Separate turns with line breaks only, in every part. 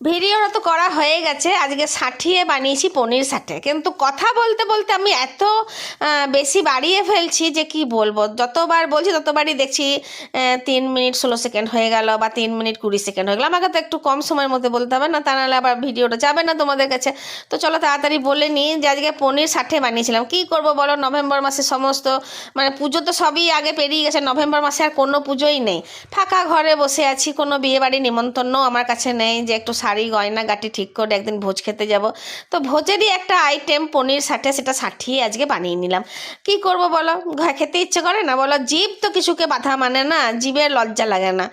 ভিডিওটা তো করা হয়ে গেছে, আজকে সাঁঠিয়ে বানিয়েছি পনির সাথে। কিন্তু কথা বলতে বলতে আমি এত বেশি বাড়িয়ে ফেলছি যে কি বলবো, যতবার বলছি ততবারই দেখছি 3 মিনিট 16 সেকেন্ড হয়ে গেল বা 3 মিনিট 20 সেকেন্ড হয়ে গেল। আমাকে তো একটু কম সময়ের মধ্যে বলতে হবে না, তা নাহলে আবার ভিডিওটা যাবে না তোমাদের কাছে। তো চলো তাড়াতাড়ি বলে নিই যে আজকে পনির সাথে বানিয়েছিলাম। কি করব বলো, নভেম্বর মাসে সমস্ত মানে পুজো তো সবই আগে পেরিয়ে গেছে, নভেম্বর মাসে আর কোনো পুজোই নেই। ফাঁকা ঘরে বসে আছি, কোনো বিয়েবাড়ি নিমন্ত্রণও আমার কাছে নেই যে একটু শাড়ি গয়না গাটি ঠিক করে একদিন ভোজ খেতে যাব। তো ভোজেরই একটা আইটেম পনির সাথে, সেটা সাঠিয়ে আজকে বানিয়ে নিলাম। কি করব বলো, খেতে ইচ্ছে করে না বলো, জিভ তো কিছুকে বাধা মানে না, জিভের লজ্জা লাগে না।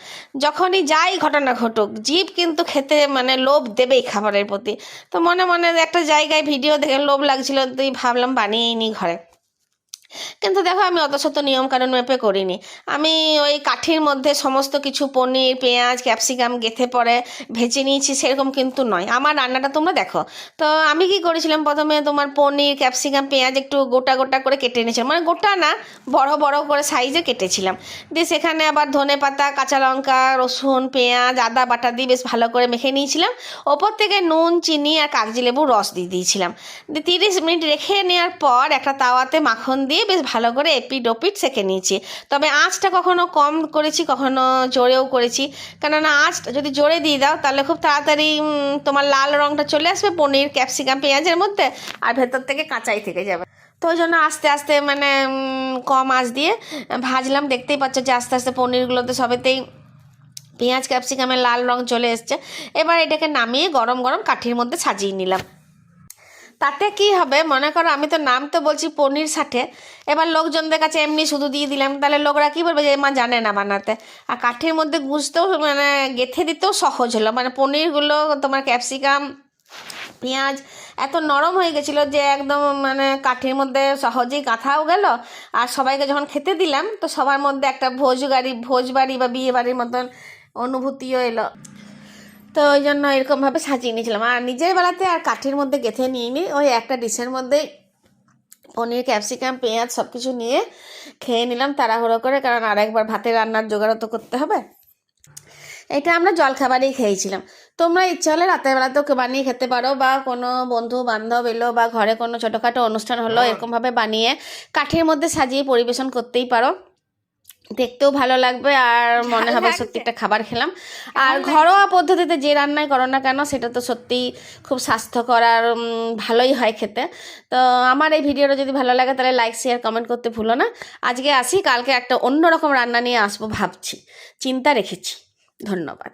যখনই যাই ঘটনা ঘটুক, জিভ কিন্তু খেতে মানে লোভ দেবেই খাবারের প্রতি। তো মনে মনে একটা জায়গায় ভিডিও দেখে লোভ লাগছিল, তুই ভাবলাম বানিয়েই নি ঘরে। কিন্তু দেখো আমি অত শত নিয়মকানুন মেপে করিনি। আমি ওই কাঠির মধ্যে সমস্ত কিছু পনির পেঁয়াজ ক্যাপসিকাম গেঁথে পরে ভেজে নিয়েছি, সেরকম কিন্তু নয়। আমার রান্নাটা তোমরা দেখো। তো আমি কি করেছিলাম, প্রথমে তোমার পনির ক্যাপসিকাম পেঁয়াজ একটু গোটা গোটা করে কেটে নিয়েছিলাম, মানে গোটা না, বড় বড় করে সাইজে কেটেছিলাম। দিয়ে সেখানে আবার ধনেপাতা কাঁচা লঙ্কা রসুন পেঁয়াজ আদা বাটা দিয়ে বেশ ভালো করে মেখে নিয়েছিলাম। ওপর থেকে নুন চিনি আর কাগজি লেবুর রস দিয়ে দিয়েছিলাম। দিয়ে 30 মিনিট রেখে নেওয়ার পর একটা তাওয়াতে মাখন দিয়ে বেশ ভালো করে এপিট ওপিট সেঁকে নিয়েছি। তবে আঁচটা কখনো কম করেছি, কখনো জোরেও করেছি। কেননা আঁচটা যদি জোরে দিয়ে দাও তাহলে খুব তাড়াতাড়ি তোমার লাল রঙটা চলে আসবে পনির ক্যাপসিকাম পেঁয়াজের মধ্যে, আর ভেতর থেকে কাঁচাই থেকে যাবে। তো ওই জন্য আস্তে আস্তে মানে কম আঁচ দিয়ে ভাজলাম। দেখতেই পাচ্ছ যে আস্তে আস্তে পনিরগুলোতে সবেতেই পেঁয়াজ ক্যাপসিকামের লাল রঙ চলে এসছে। এবার এটাকে নামিয়ে গরম গরম কাঠির মধ্যে সাজিয়ে নিলাম। তাতে কি হবে, মনে করো আমি তো নাম তো বলছি পনির সাথে, এবার লোকজনদের কাছে এমনি শুধু দিয়ে দিলাম, তাহলে লোকরা কী বলবে যে মা জানে না বানাতে। আর কাঠির মধ্যে গুঁজতেও মানে গেঁথে দিতেও সহজ হলো, মানে পনিরগুলো তোমার ক্যাপসিকাম পেঁয়াজ এত নরম হয়ে গেছিলো যে একদম মানে কাঠির মধ্যে সহজেই গাঁথাও গেল। আর সবাইকে যখন খেতে দিলাম তো সবার মধ্যে একটা ভোজবাড়ি বা বিয়ে বাড়ির মতন অনুভূতিও এলো। তো ওই জন্য এরকমভাবে সাজিয়ে নিয়েছিলাম। আর নিজের বেলাতে আর কাঠির মধ্যে গেঁথে নিইনি, ওই একটা ডিশের মধ্যে পনির ক্যাপসিকাম পেঁয়াজ সব কিছু নিয়ে খেয়ে নিলাম তাড়াহুড়ো করে, কারণ আরেকবার ভাতের রান্নার জোগাড়ও তো করতে হবে। এটা আমরা জলখাবারেই খেয়েছিলাম। তোমরা ইচ্ছা হলে রাতের বেলাতেও বানিয়ে খেতে পারো, বা কোনো বন্ধু বান্ধব এলো বা ঘরে কোনো ছোটোখাটো অনুষ্ঠান হলো এরকমভাবে বানিয়ে কাঠের মধ্যে সাজিয়ে পরিবেশন করতেই পারো। দেখতেও ভালো লাগবে আর মনে হবে সত্যি একটা খাবার খেলাম। আর ঘরোয়া পদ্ধতিতে যে রান্নাই করো না কেন সেটা তো সত্যিই খুব স্বাস্থ্যকর আর ভালোই হয় খেতে। তো আমার এই ভিডিওটা যদি ভালো লাগে তাহলে লাইক শেয়ার কমেন্ট করতে ভুলো না। আজকে আসি, কালকে একটা অন্যরকম রান্না নিয়ে আসবো ভাবছি, চিন্তা রেখেছি। ধন্যবাদ।